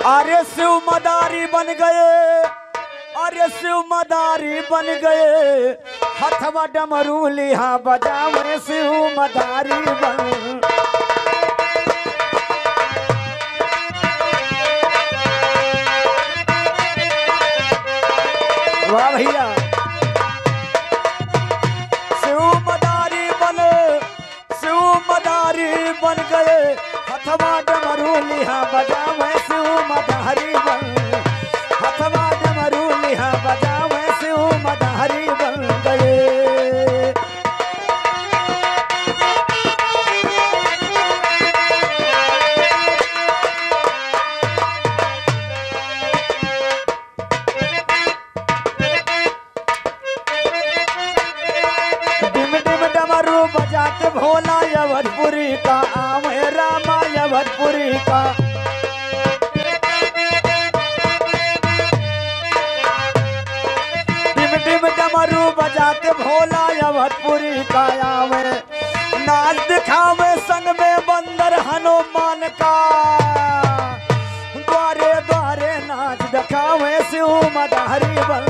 अरे शिव मदारी बन गए, अरे शिव मदारी बन गए, हथवा डमरू लिहा बजावे शिव मदारी बन। वाह भैया। शिव मदारी बने, शिव मदारी बन गए, हथवा डमरू लिहा बजावे शिव मदारी बन, हथवा डमरू लिहा बजावे शिव मदारी बन गए। बजाते भोला यवतपुरी का आम है रामा यवतपुरी का। टिम टिम डमरू बजाते भोला यवतपुरी का आम है, नाच दिखावे संग में बंदर हनुमान का, द्वारे द्वारे नाच दिखावे शिव मदारी बन,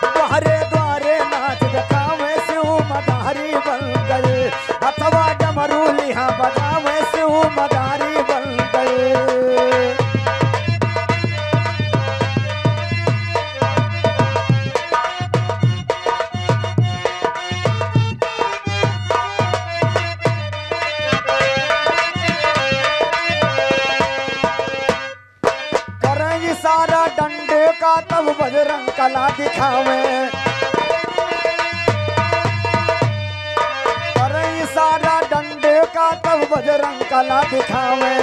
द्वारे द्वारे नाच दिखावे शिव मदारी बन गए, अथवा डमरू लिहा बजावे शिव मदारी बन गए। करें इशारा डंडे का तब बजरंग कला दिखावे, सारा डंडे का तब बजरंग कला दिखावे,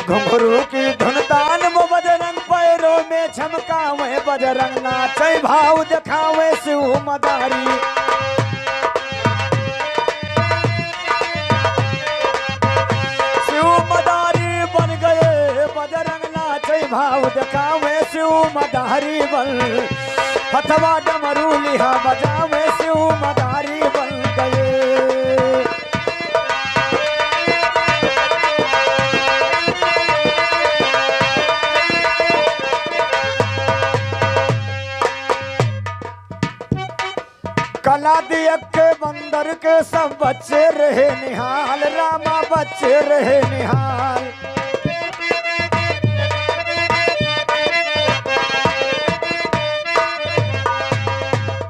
घुंघरू की धुन तान वो बजरंग पैरों में झमकावे, बजरंग नाचे भाव दिखावे शिव मदारी। शिव मदारी बन गए, बजरंग नाचे भाव दिखावे शिव मदारी बन, हथवा डमरू लिहा बजावे शिव मदारी बन गए। कला दियक के बंदर के सब बच्चे रहे निहाल, रामा बच्चे रहे निहाल।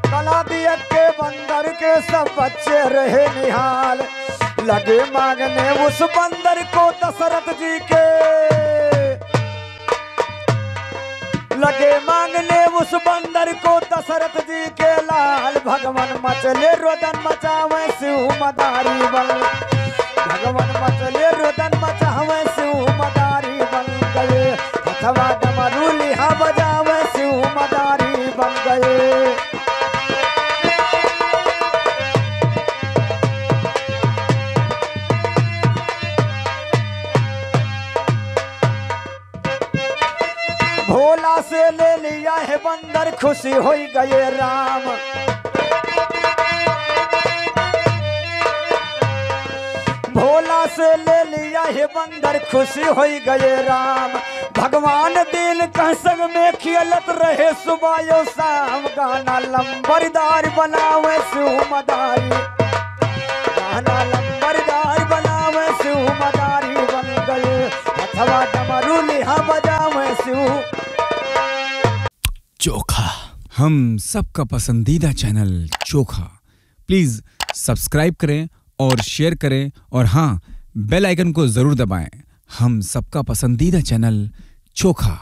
कला दियक के बंदर के सब बच्चे रहे निहाल, लगे मांगने उस बंदर को दशरथ जी के, लगे मांगने उस बंदर को दशरथ जी के लाल, भगवान मचले रोदन मचावे शिव मदारी बन, भगवान मचले रोदन मचावे शिव मदारी बन गए, हथवा डमरू लिहा बजावे शिव मदारी बन गए। भोला से ले लिया है बंदर खुशी हो गए राम, भोला से ले लिया है बंदर खुशी हो गए राम, भगवान दिल कह संग में खेलत रहे सुबह शाम, गाना लंबरदार बनावे शिव मदारी, गाना लंबरदार बनावे शिव मदारी बन गए, अथवा डमरू लिहा बजावे शिव। चोखा, हम सबका पसंदीदा चैनल चोखा, प्लीज सब्सक्राइब करें और शेयर करें, और हाँ, बेल आइकन को जरूर दबाएं। हम सबका पसंदीदा चैनल चोखा।